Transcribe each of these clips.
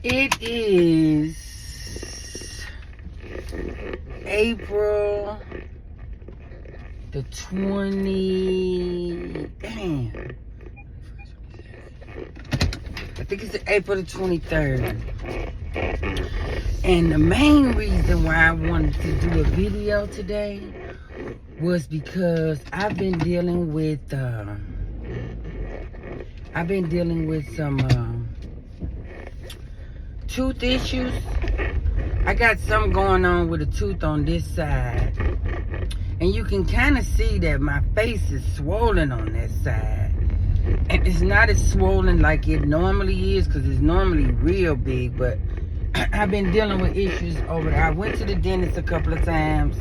It is April the 20. Damn. I think it's April the 23rd. And the main reason why I wanted to do a video today was because I've been dealing with some tooth issues. I got something going on with a tooth on this side, and you can kind of see that my face is swollen on that side, and it's not as swollen like it normally is, because it's normally real big. But I've been dealing with issues over there. I went to the dentist a couple of times,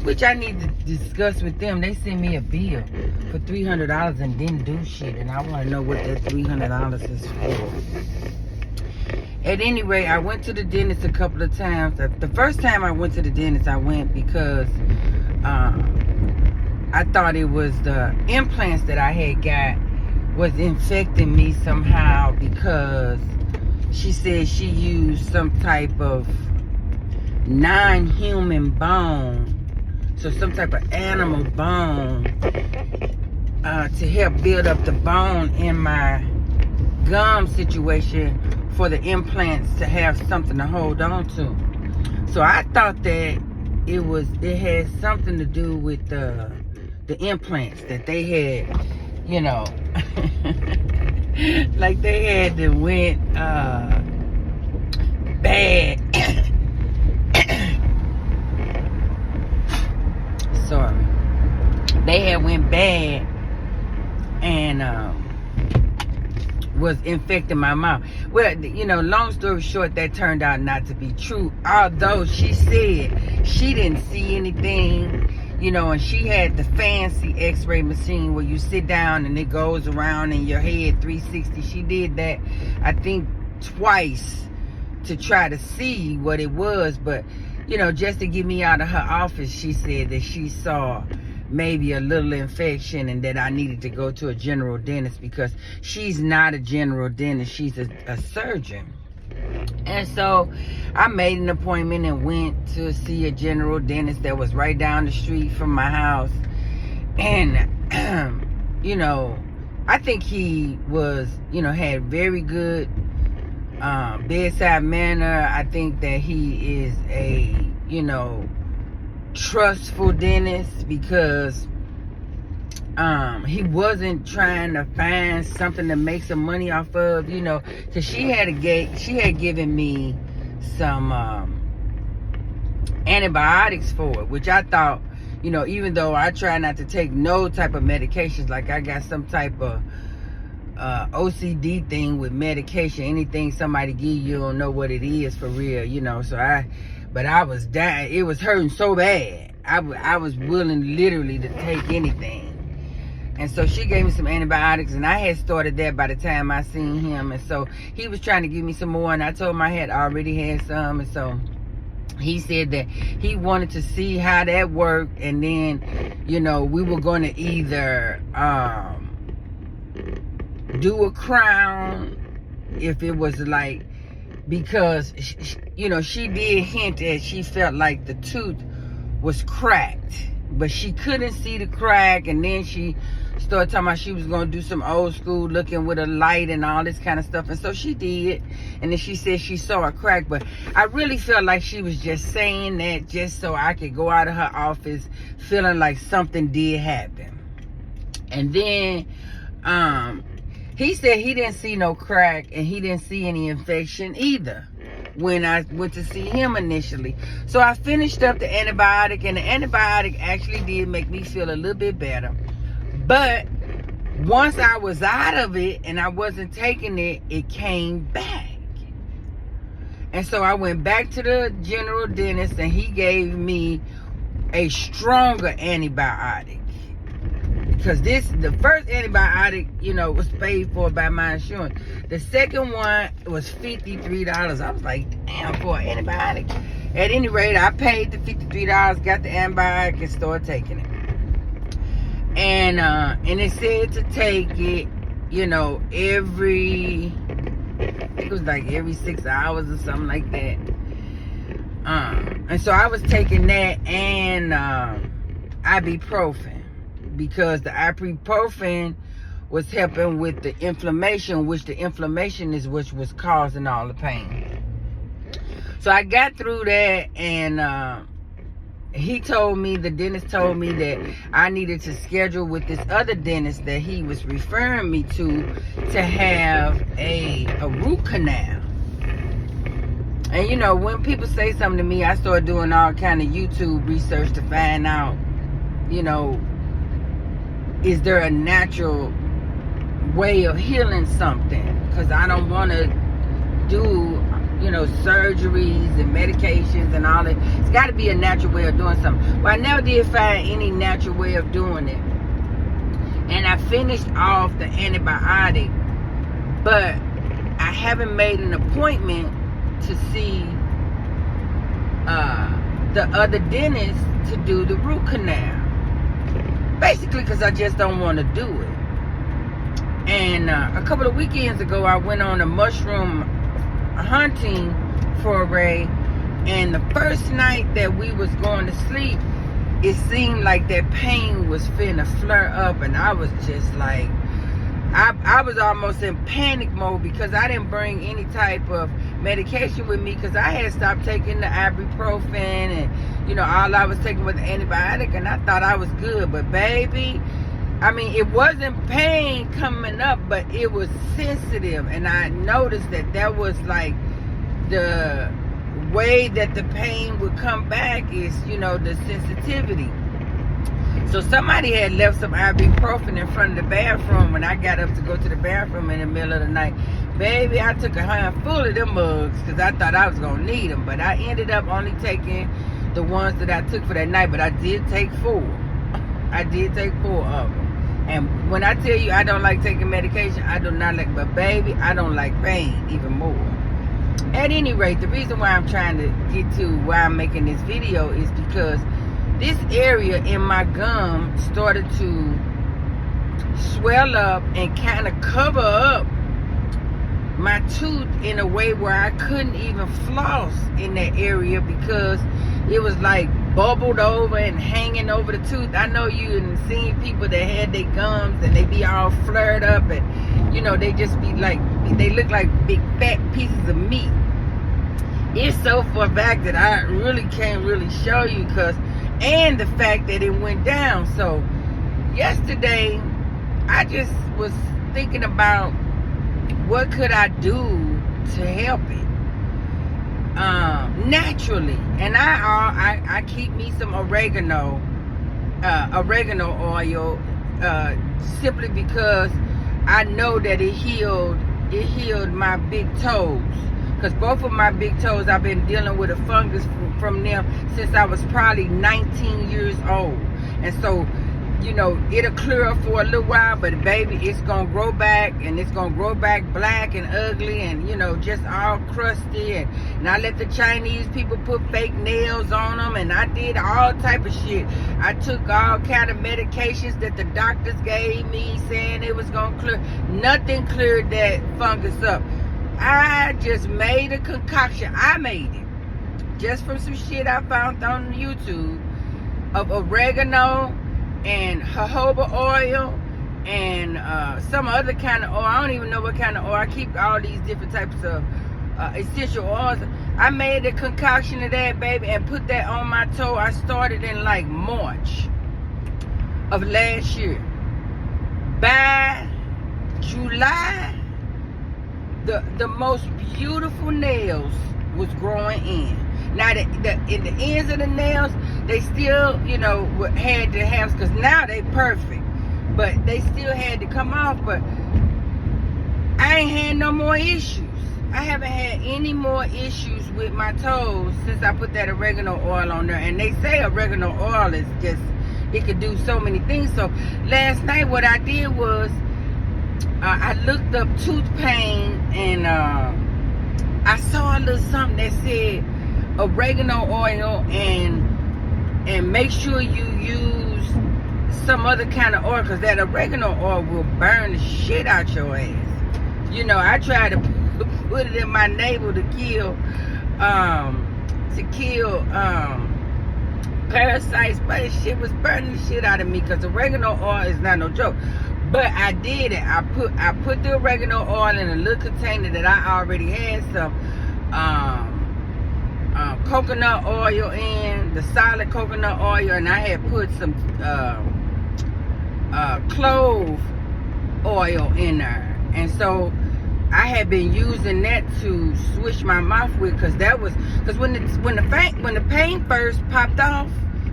which I need to discuss with them. They sent me a bill for $300 and didn't do shit, and I want to know what that $300 is for. At any rate, I went to the dentist a couple of times. The first time I went to the dentist, I went because I thought it was the implants that I had got was infecting me somehow, because she said she used some type of non-human bone, so some type of animal bone, to help build up the bone in my gum situation, for the implants to have something to hold on to. So I thought that it had something to do with the implants, that they had, like they had to went bad. Sorry. They had went bad and was infecting my mouth. Well, long story short, that turned out not to be true. Although she said she didn't see anything, and she had the fancy x-ray machine where you sit down and it goes around in your head 360. She did that, I think, twice to try to see what it was. But, just to get me out of her office, she said that she saw maybe a little infection and that I needed to go to a general dentist, because she's not a general dentist, she's a surgeon. And so I made an appointment and went to see a general dentist that was right down the street from my house. And I think he was, had very good bedside manner. I think that he is a trustful dentist, because he wasn't trying to find something to make some money off of, because she had given me some antibiotics for it, which I thought, even though I try not to take no type of medications, like I got some type of OCD thing with medication. Anything somebody give you don't know what it is for real, but I was dying. It was hurting so bad. I was willing literally to take anything. And so she gave me some antibiotics, and I had started that by the time I seen him. And so he was trying to give me some more, and I told him I had already had some. And so he said that he wanted to see how that worked, and then, we were going to either do a crown, if it was like, because she did hint that she felt like the tooth was cracked, but she couldn't see the crack. And then she started talking about she was going to do some old school looking with a light and all this kind of stuff. And so she did, and then she said she saw a crack. But I really felt like she was just saying that just so I could go out of her office feeling like something did happen. And then he said he didn't see no crack, and he didn't see any infection either when I went to see him initially. So I finished up the antibiotic, and the antibiotic actually did make me feel a little bit better. But once I was out of it and I wasn't taking it, it came back. And so I went back to the general dentist, and he gave me a stronger antibiotic. Because the first antibiotic, was paid for by my insurance. The second one was $53. I was like, damn, for an antibiotic. At any rate, I paid the $53, got the antibiotic, and started taking it. And it said to take it, every think it was like every 6 hours or something like that. And so I was taking that and ibuprofen, because the ibuprofen was helping with the inflammation, which the inflammation is which was causing all the pain. So I got through that, and the dentist told me that I needed to schedule with this other dentist that he was referring me to have a root canal. And you know, when people say something to me, I start doing all kind of YouTube research to find out, you know, is there a natural way of healing something? Because I don't want to do, you know, surgeries and medications and all that. It's got to be a natural way of doing something. Well, I never did find any natural way of doing it. And I finished off the antibiotic, but I haven't made an appointment to see the other dentist to do the root canal. Basically because I just don't want to do it. And a couple of weekends ago, I went on a mushroom hunting foray, and the first night that we was going to sleep, it seemed like that pain was finna flare up, and I was just like, I was almost in panic mode, because I didn't bring any type of medication with me, because I had stopped taking the ibuprofen, and you know, all I was taking was the antibiotic, and I thought I was good. But baby, I mean, it wasn't pain coming up, but it was sensitive, and I noticed that was like the way that the pain would come back is, you know, the sensitivity. So somebody had left some ibuprofen in front of the bathroom when I got up to go to the bathroom in the middle of the night. Baby, I took a handful of them mugs because I thought I was going to need them. But I ended up only taking the ones that I took for that night. But I did take 4. I did take 4 of them. And when I tell you I don't like taking medication, I do not like, but baby, I don't like pain even more. At any rate, the reason why I'm trying to get to why I'm making this video is because this area in my gum started to swell up and kind of cover up my tooth in a way where I couldn't even floss in that area, because it was like bubbled over and hanging over the tooth. I know you have seen people that had their gums and they be all flared up, and you know, they just be like, they look like big fat pieces of meat. It's so far back that I really can't really show you, and the fact that it went down. So yesterday I just was thinking about what could I do to help it naturally. And I keep me some oregano oil, simply because I know that it healed my big toes. Because both of my big toes, I've been dealing with a fungus from them since I was probably 19 years old. And so, you know, it'll clear up for a little while, but baby, it's going to grow back, and it's going to grow back black and ugly and, you know, just all crusty. And I let the Chinese people put fake nails on them, and I did all type of shit. I took all kind of medications that the doctors gave me saying it was going to clear. Nothing cleared that fungus up. I just made a concoction. I made it just from some shit I found on YouTube of oregano and jojoba oil and some other kind of oil. I don't even know what kind of oil. I keep all these different types of essential oils. I made a concoction of that, baby, and put that on my toe. I started in like March of last year. By July, the most beautiful nails was growing in. Now, in the ends of the nails, they still, you know, had to have, because now they perfect, but they still had to come off. But I ain't had no more issues. I haven't had any more issues with my toes since I put that oregano oil on there. And they say oregano oil is just, it could do so many things. So last night what I did was, I looked up tooth pain, and I saw a little something that said oregano oil, and make sure you use some other kind of oil, because that oregano oil will burn the shit out your ass. You know, I tried to put it in my navel to kill parasites, but this shit was burning the shit out of me because oregano oil is not no joke. But I did it. I put the oregano oil in a little container that I already had some coconut oil in, the solid coconut oil, and I had put some clove oil in there. And so I had been using that to swish my mouth with, because when the pain first popped off,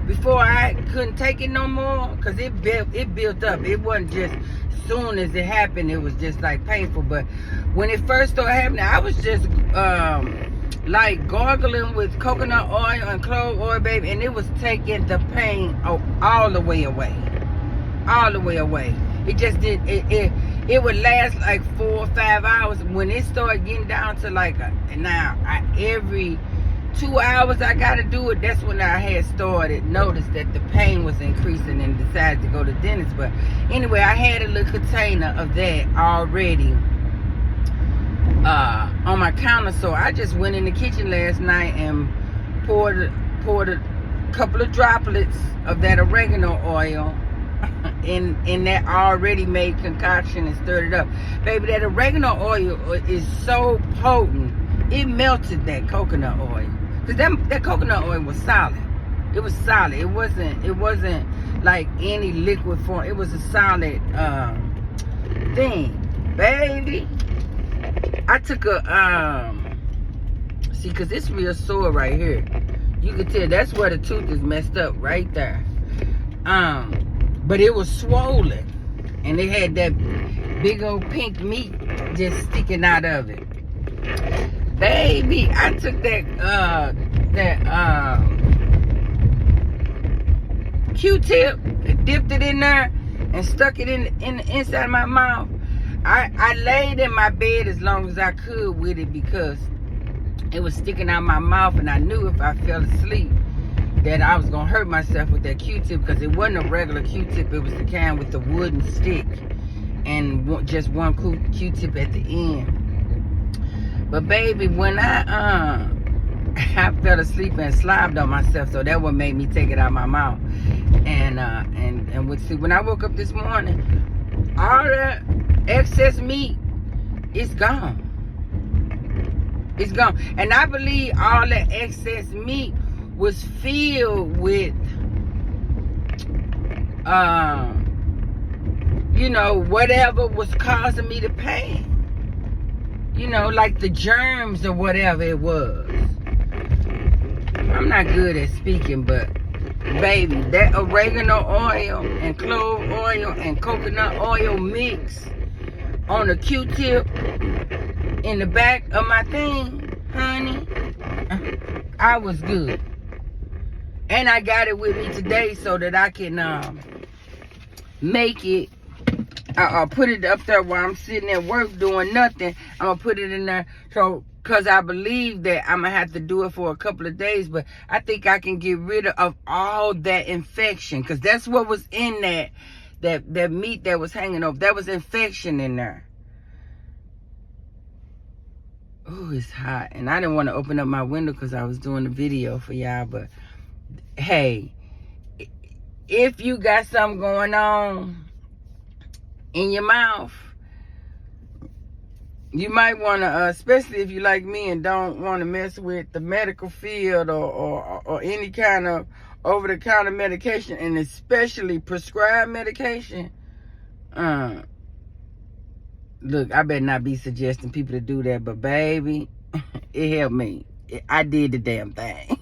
before I couldn't take it no more, because it built up. It wasn't just soon as it happened, it was just like painful. But when it first started happening, I was just like gargling with coconut oil and clove oil, baby, and it was taking the pain all the way away. All the way away. It just did. It would last like 4 or 5 hours. When it started getting down to like every 2 hours I gotta do it, that's when I had started noticed that the pain was increasing and decided to go to the dentist. But anyway, I had a little container of that already on my counter, so I just went in the kitchen last night and poured a couple of droplets of that oregano oil in that already made concoction and stirred it up. Baby, that oregano oil is so potent, it melted that coconut oil. Because that coconut oil was solid. It was solid. It wasn't like any liquid form. It was a solid thing. Baby, I took see, because it's real sore right here. You can tell that's where the tooth is messed up, right there. But it was swollen, and it had that big old pink meat just sticking out of it. Baby, I took that Q-tip, dipped it in there, and stuck it in the inside of my mouth. I laid in my bed as long as I could with it because it was sticking out my mouth, and I knew if I fell asleep that I was gonna hurt myself with that Q-tip, because it wasn't a regular Q-tip. It was the kind with the wooden stick and just one Q-tip at the end. But baby, when I fell asleep and slobbed on myself, so that what made me take it out of my mouth. And when I woke up this morning, all that excess meat is gone. It's gone. And I believe all that excess meat was filled with whatever was causing me the pain. Like the germs or whatever it was. I'm not good at speaking, but baby, that oregano oil and clove oil and coconut oil mix on a Q-tip in the back of my thing, honey, I was good. And I got it with me today so that I can make it. I'll put it up there while I'm sitting at work doing nothing. I'm going to put it in there because I believe that I'm going to have to do it for a couple of days. But I think I can get rid of all that infection, because that's what was in that meat that was hanging over. There was infection in there. Oh, it's hot. And I didn't want to open up my window because I was doing the video for y'all. But hey, if you got something going on in your mouth, you might want to, especially if you like me and don't want to mess with the medical field or any kind of over-the-counter medication, and especially prescribed medication. Look, I better not be suggesting people to do that, but baby, it helped me. I did the damn thing.